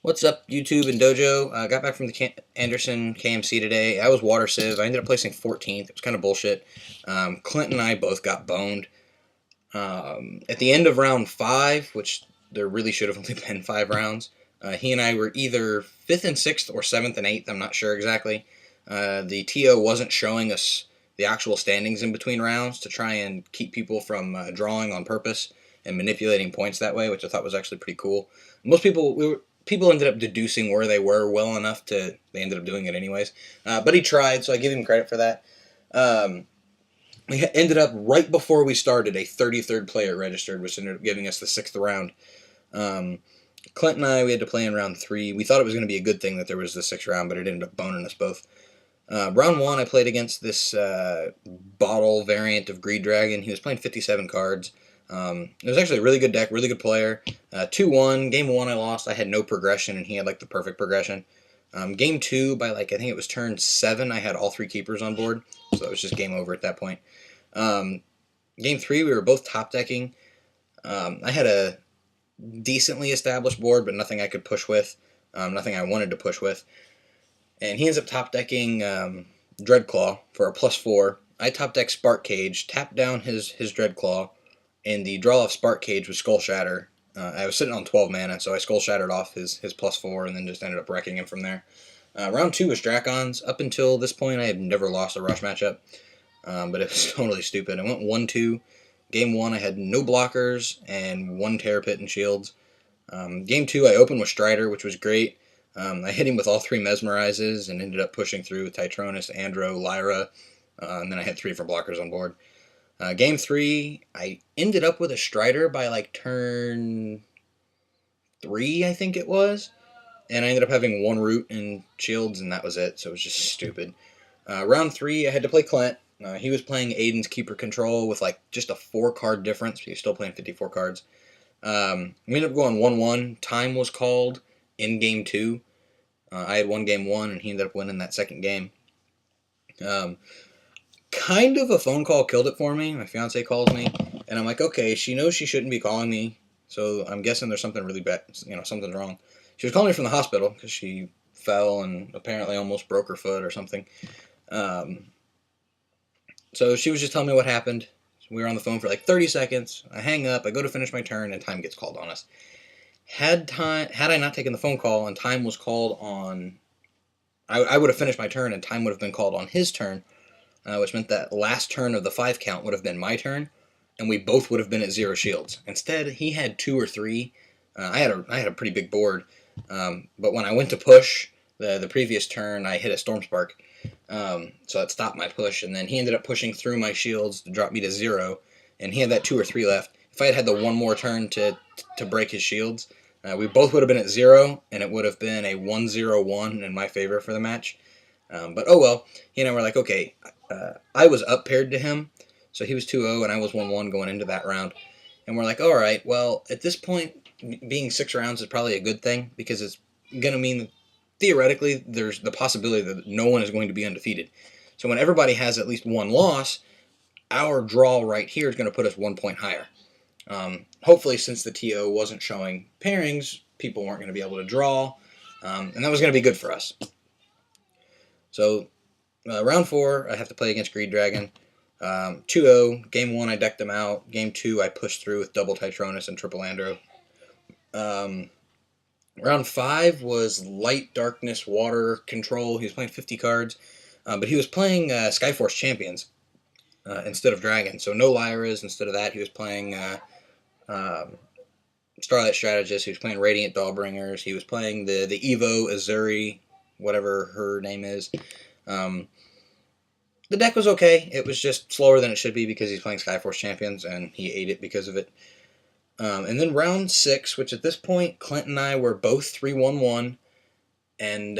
What's up, YouTube and Dojo? I got back from the Anderson KMC today. I was water sieve. I ended up placing 14th. It was kind of bullshit. Clint and I both got boned. At the end of round 5, which there really should have only been 5 rounds, he and I were either 5th and 6th or 7th and 8th. I'm not sure exactly. The TO wasn't showing us the actual standings in between rounds to try and keep people from drawing on purpose and manipulating points that way, which I thought was actually pretty cool. Most people ended up deducing where they were well enough to they ended up doing it anyways. But he tried, so I give him credit for that. We ended up right before we started, a 33rd player registered, which ended up giving us the 6th round. Clint and I, we had to play in round 3. We thought it was going to be a good thing that there was the 6th round, but it ended up boning us both. Round 1, I played against this bottle variant of Greed Dragon. He was playing 57 cards. It was actually a really good deck, really good player. 2-1. Game 1 I lost. I had no progression, and he had like the perfect progression. Game 2, by like I think it was turn 7, I had all 3 keepers on board, so it was just game over at that point. Game 3, we were both top decking. I had a decently established board, but nothing I could push with, nothing I wanted to push with. And he ends up top decking Dreadclaw for a +4. I top deck Spark Cage, tapped down his Dreadclaw, and the draw off Spark Cage was Skull Shatter. I was sitting on 12 mana, so I Skull Shattered off his +4 and then just ended up wrecking him from there. Round 2 was Drakons. Up until this point, I had never lost a rush matchup, but it was totally stupid. I went 1-2. Game 1, I had no blockers and 1 Terror Pit and shields. Game 2, I opened with Strider, which was great. I hit him with all 3 Mesmerizes and ended up pushing through with Titronus, Andro, Lyra, and then I had 3 for blockers on board. Game 3, I ended up with a Strider by like turn 3, I think it was, and I ended up having 1 root and shields, and that was it, so it was just stupid. Round 3, I had to play Clint. He was playing Aiden's Keeper Control with like just a 4-card difference, but he was still playing 54 cards. We ended up going 1-1. Time was called in Game 2. I had won Game 1, and he ended up winning that second game. Kind of a phone call killed it for me. My fiance calls me, and I'm like, okay, she knows she shouldn't be calling me, so I'm guessing there's something really bad, something's wrong. She was calling me from the hospital because she fell and apparently almost broke her foot or something. So she was just telling me what happened. We were on the phone for like 30 seconds. I hang up, I go to finish my turn, and time gets called on us. Had I not taken the phone call and time was called on, I would have finished my turn and time would have been called on his turn, which meant that last turn of the 5 count would have been my turn, and we both would have been at 0 shields. Instead, he had 2 or 3. I had a pretty big board, but when I went to push the previous turn, I hit a Storm Spark, so that stopped my push, and then he ended up pushing through my shields to drop me to 0, and he had that 2 or 3 left. If I had had the 1 more turn to break his shields, we both would have been at 0, and it would have been a 1-0-1 in my favor for the match. But oh well, we're like, okay, I was up paired to him, so he was 2-0, and I was 1-1 going into that round. And we're like, all right, well, at this point, being 6 rounds is probably a good thing, because it's going to mean that theoretically there's the possibility that no one is going to be undefeated. So when everybody has at least 1 loss, our draw right here is going to put us 1 point higher. Hopefully, since the TO wasn't showing pairings, people weren't going to be able to draw, and that was going to be good for us. So, round 4, I have to play against Greed Dragon. 2-0. Game 1, I decked him out. Game 2, I pushed through with double Titronus and triple Andro. Round 5 was Light, Darkness, Water Control. He was playing 50 cards, but he was playing Skyforce Champions instead of Dragon. So no Lyras. Instead of that, he was playing Starlight Strategist. He was playing Radiant Dawnbringers. He was playing the Evo Azuri, whatever her name is. The deck was okay. It was just slower than it should be because he's playing Skyforce Champions, and he ate it because of it. And then round 6, which at this point, Clint and I were both 3-1-1, and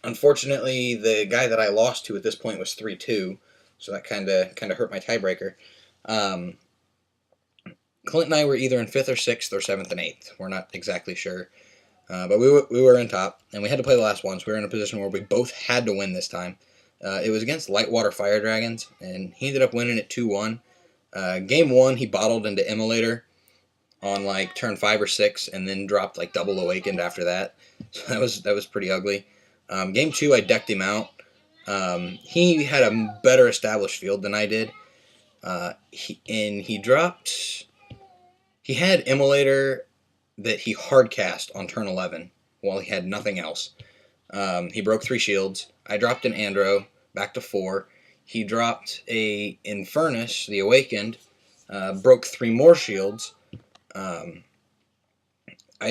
unfortunately, the guy that I lost to at this point was 3-2, so that kind of hurt my tiebreaker. Clint and I were either in 5th or 6th or 7th and 8th. We're not exactly sure, but we were in top, and we had to play the last one, so we were in a position where we both had to win this time. It was against Lightwater Fire Dragons, and he ended up winning it 2-1. Game 1, he bottled into Immolator. on like turn 5 or 6, and then dropped like double awakened after that. So that was pretty ugly. Game 2, I decked him out. He had a better established field than I did. He dropped. He had Immolator that he hard cast on turn 11 while he had nothing else. He broke 3 shields. I dropped an Andro back to 4. He dropped a Infernus, the Awakened, broke 3 more shields. I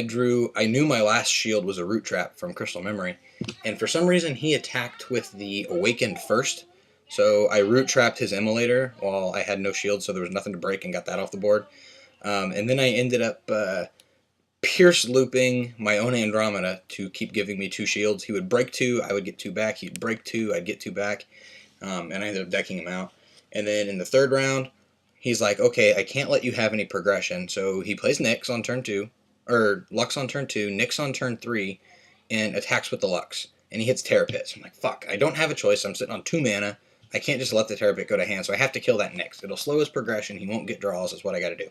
knew my last shield was a Root Trap from Crystal Memory, and for some reason he attacked with the Awakened first, so I Root Trapped his Immolator while I had no shield, so there was nothing to break, and got that off the board. And then I ended up pierce looping my own Andromeda to keep giving me 2 shields. He would break 2, I would get 2 back. He'd break 2, I'd get 2 back, and I ended up decking him out. And then in the 3rd round, he's like, okay, I can't let you have any progression, so he plays Nyx on turn 2, or Lux on turn 2, Nyx on turn 3, and attacks with the Lux. And he hits Terror Pit. So I'm like, fuck, I don't have a choice. I'm sitting on 2 mana. I can't just let the Terror Pit go to hand, so I have to kill that Nyx. It'll slow his progression. He won't get draws, is what I gotta do.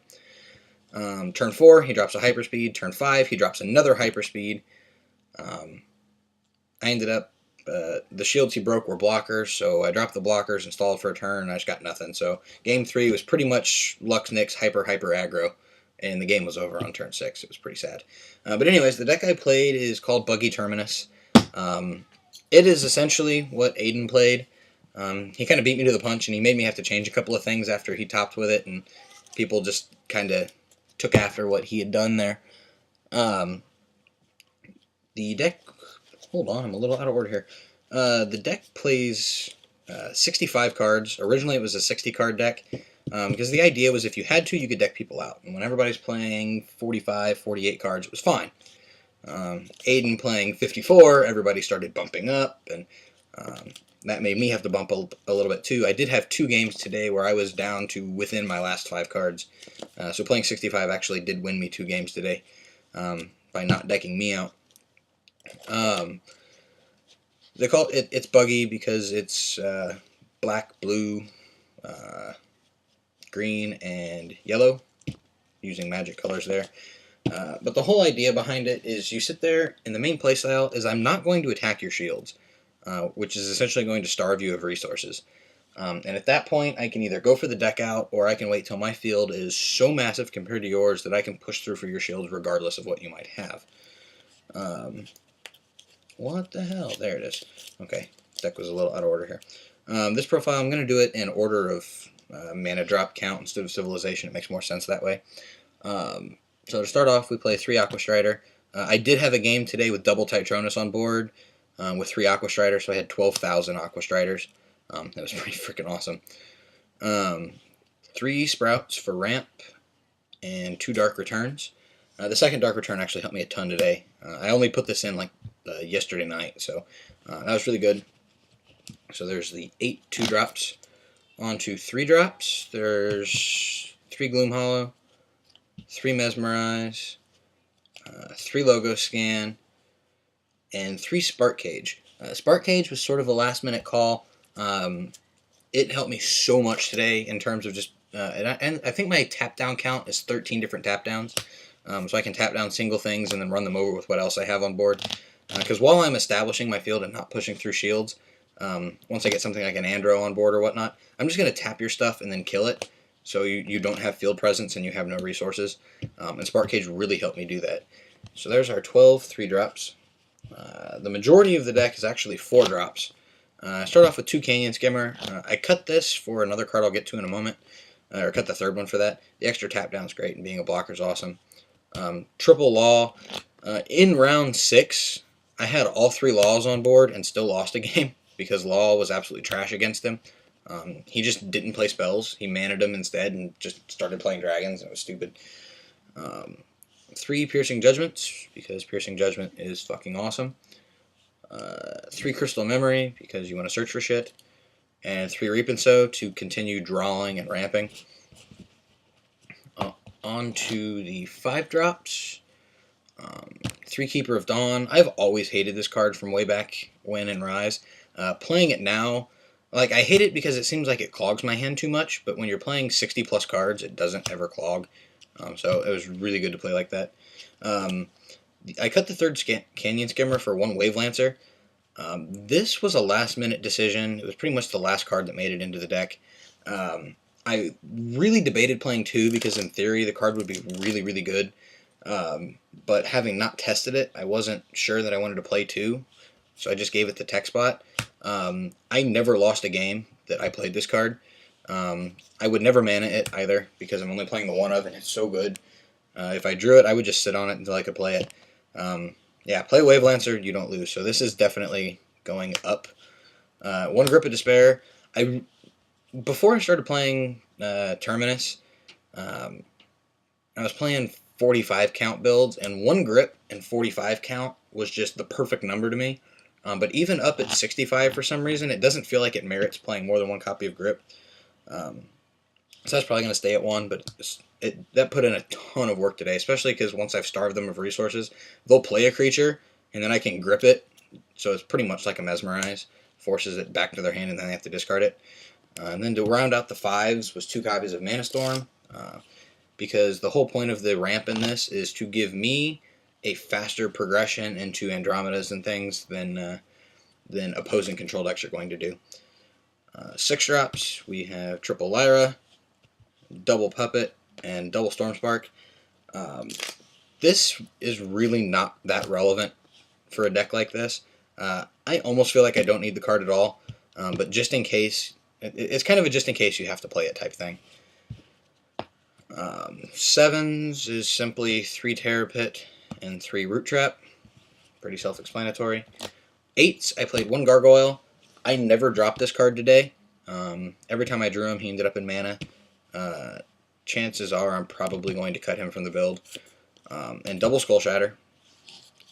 Turn 4, he drops a Hyperspeed. Turn 5, he drops another Hyperspeed. I ended up, the shields he broke were blockers, so I dropped the blockers, installed for a turn, and I just got nothing. So game 3 was pretty much Lux, Nyx, hyper aggro, and the game was over on turn 6. It was pretty sad. But anyways, the deck I played is called Buggy Terminus. It is essentially what Aiden played. He kind of beat me to the punch, and he made me have to change a couple of things after he topped with it, and people just kind of took after what he had done there. The deck... Hold on, I'm a little out of order here. The deck plays 65 cards. Originally it was a 60-card deck, because the idea was if you had to, you could deck people out. And when everybody's playing 45, 48 cards, it was fine. Aiden playing 54, everybody started bumping up, and that made me have to bump a little bit too. I did have 2 games today where I was down to within my last 5 cards. So playing 65 actually did win me 2 games today by not decking me out. They call it's buggy because it's black, blue, green, and yellow, using magic colors there. But the whole idea behind it is you sit there, and the main playstyle is I'm not going to attack your shields, which is essentially going to starve you of resources. And at that point, I can either go for the deck out, or I can wait till my field is so massive compared to yours that I can push through for your shields regardless of what you might have. What the hell? There it is. Okay, deck was a little out of order here. This profile, I'm going to do it in order of mana drop count instead of civilization. It makes more sense that way. So to start off, we play 3 Aqua Strider. I did have a game today with double Titronus on board with 3 Aqua Striders, so I had 12,000 Aqua Striders. That was pretty freaking awesome. 3 Sprouts for ramp and 2 Dark Returns. The 2nd Dark Return actually helped me a ton today. I only put this in like yesterday night, so that was really good. So there's the 8 2-drops. On to 3 drops. There's 3 Gloom Hollow, 3 Mesmerize, 3 Logo Scan, and 3 Spark Cage. Spark Cage was sort of a last-minute call. It helped me so much today in terms of just... and I think my tap-down count is 13 different tap-downs. So I can tap down single things and then run them over with what else I have on board. Because while I'm establishing my field and not pushing through shields, once I get something like an andro on board or whatnot, I'm just going to tap your stuff and then kill it, so you don't have field presence and you have no resources. And Spark Cage really helped me do that. So there's our 12 3-drops. The majority of the deck is actually 4 drops. I start off with 2 Canyon Skimmer. I cut this for another card I'll get to in a moment, or cut the 3rd one for that. The extra tap down is great, and being a blocker is awesome. Triple Law. In round 6, I had all 3 Laws on board and still lost a game because Law was absolutely trash against him. He just didn't play spells. He managed them instead and just started playing dragons, and it was stupid. 3 Piercing Judgments, because Piercing Judgment is fucking awesome. 3 Crystal Memory, because you want to search for shit. And 3 Reap and Sow to continue drawing and ramping. On to the 5-drops. 3 Keeper of Dawn. I've always hated this card from way back when in Rise. Playing it now, like, I hate it because it seems like it clogs my hand too much, but when you're playing 60 plus cards, it doesn't ever clog. So it was really good to play like that. I cut the third Canyon Skimmer for 1 Wave Lancer. This was a last-minute decision. It was pretty much the last card that made it into the deck. I really debated playing 2 because in theory the card would be really, really good. But having not tested it, I wasn't sure that I wanted to play 2, so I just gave it the tech spot. I never lost a game that I played this card. I would never mana it either because I'm only playing the 1 of and it's so good. If I drew it, I would just sit on it until I could play it. Yeah, play Wave Lancer, you don't lose. So this is definitely going up. 1 Grip of Despair. Before I started playing Terminus, I was playing 45 count builds, and 1 Grip and 45 count was just the perfect number to me. But even up at 65 for some reason, it doesn't feel like it merits playing more than 1 copy of Grip. So that's probably going to stay at 1, but that put in a ton of work today, especially because once I've starved them of resources, they'll play a creature, and then I can grip it, so it's pretty much like a Mesmerize, forces it back to their hand, and then they have to discard it. And then to round out the 5s was 2 copies of Mana Storm, because the whole point of the ramp in this is to give me a faster progression into Andromedas and things than opposing control decks are going to do. 6 drops, we have triple Lyra, double Puppet, and double Stormspark. This is really not that relevant for a deck like this. I almost feel like I don't need the card at all, but just in case, it's kind of a just in case you have to play it type thing. 7s is simply 3 Terror Pit and 3 Root Trap. Pretty self-explanatory. 8s, I played 1 Gargoyle. I never dropped this card today. Every time I drew him, he ended up in mana. Chances are I'm probably going to cut him from the build. And double Skull Shatter.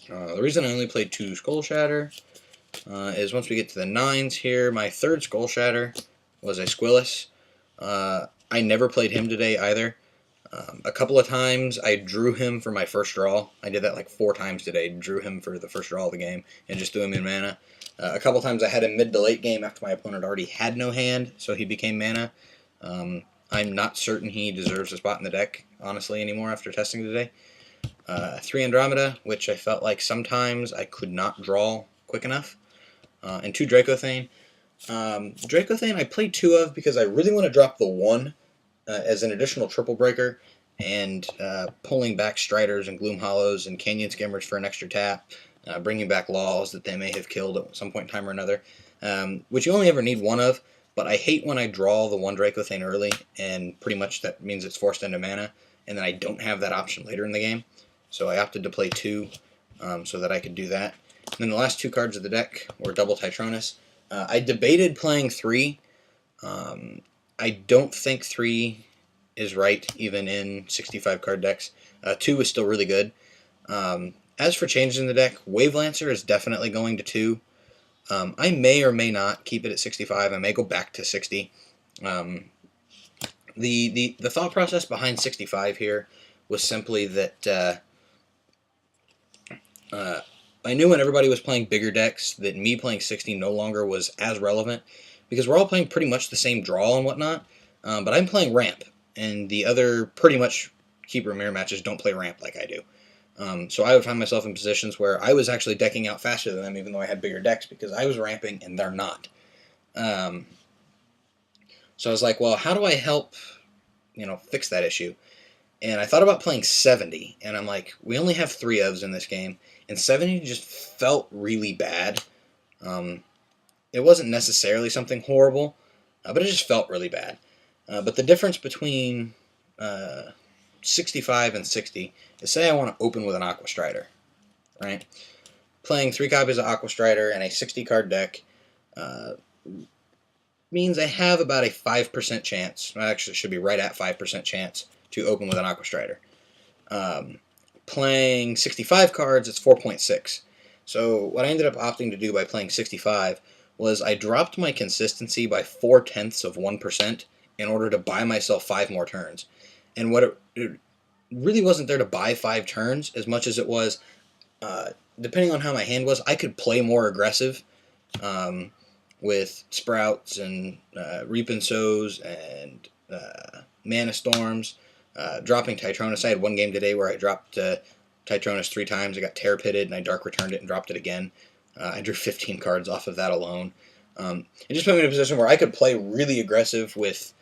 The reason I only played 2 Skull Shatter is once we get to the 9s here, my 3rd Skull Shatter was a Squillis. I never played him today either. A couple of times I drew him for my first draw. I did that like 4 times today. Drew him for the first draw of the game and just threw him in mana. A couple of times I had him mid to late game after my opponent already had no hand, so he became mana. I'm not certain he deserves a spot in the deck, honestly, anymore after testing today. 3 Andromeda, which I felt like sometimes I could not draw quick enough. And 2 Dracothane. Dracothane I played 2 of because I really want to drop the 1 as an additional triple breaker, and pulling back Striders and Gloom Hollows and Canyon Skimmers for an extra tap, bringing back Laws that they may have killed at some point in time or another, which you only ever need 1 of, but I hate when I draw the 1 Dracothane early, and pretty much that means it's forced into mana, and then I don't have that option later in the game, so I opted to play 2 so that I could do that. And then the last 2 cards of the deck were double Titronus. I debated playing 3. I don't think 3 is right, even in 65 card decks. 2 is still really good. As for changes in the deck, Wave Lancer is definitely going to 2. I may or may not keep it at 65. I may go back to 60. The thought process behind 65 here was simply that I knew when everybody was playing bigger decks that me playing 60 no longer was as relevant, because we're all playing pretty much the same draw and whatnot, but I'm playing ramp, and the other pretty much keeper mirror matches don't play ramp like I do. So I would find myself in positions where I was actually decking out faster than them, even though I had bigger decks, because I was ramping and they're not. So I was like, well, how do I help, fix that issue? And I thought about playing 70, and I'm like, we only have 3 ofs in this game, and 70 just felt really bad. It wasn't necessarily something horrible, but it just felt really bad. But the difference between 65 and 60 is, say I want to open with an Aqua Strider, right? Playing 3 copies of Aqua Strider and a 60-card deck means I have about a 5% chance, actually it should be right at 5% chance, to open with an Aqua Strider. Playing 65 cards, it's 4.6. So what I ended up opting to do by playing 65 was I dropped my consistency by 0.4% in order to buy myself 5 more turns. And what it really wasn't there to buy 5 turns as much as it was, depending on how my hand was, I could play more aggressive with Sprouts and Reap and Sows and Mana Storms, Dropping Titronus, I had one game today where I dropped Titronus 3 times. I got Terror Pitted, and I Dark Returned it and dropped it again. I drew 15 cards off of that alone. It just put me in a position where I could play really aggressive with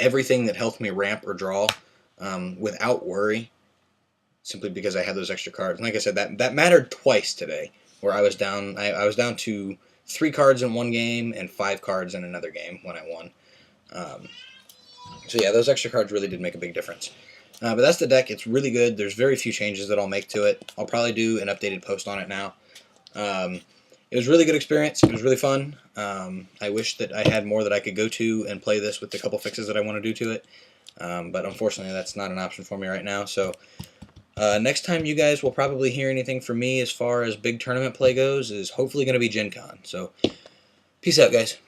everything that helped me ramp or draw without worry, simply because I had those extra cards. And like I said, that mattered twice today, where I was down. I was down to 3 cards in one game and 5 cards in another game when I won. So yeah, those extra cards really did make a big difference. But that's the deck. It's really good. There's very few changes that I'll make to it. I'll probably do an updated post on it now. It was a really good experience. It was really fun. I wish that I had more that I could go to and play this with the couple fixes that I want to do to it. But unfortunately, that's not an option for me right now. So next time you guys will probably hear anything from me as far as big tournament play goes is hopefully going to be Gen Con. So peace out, guys.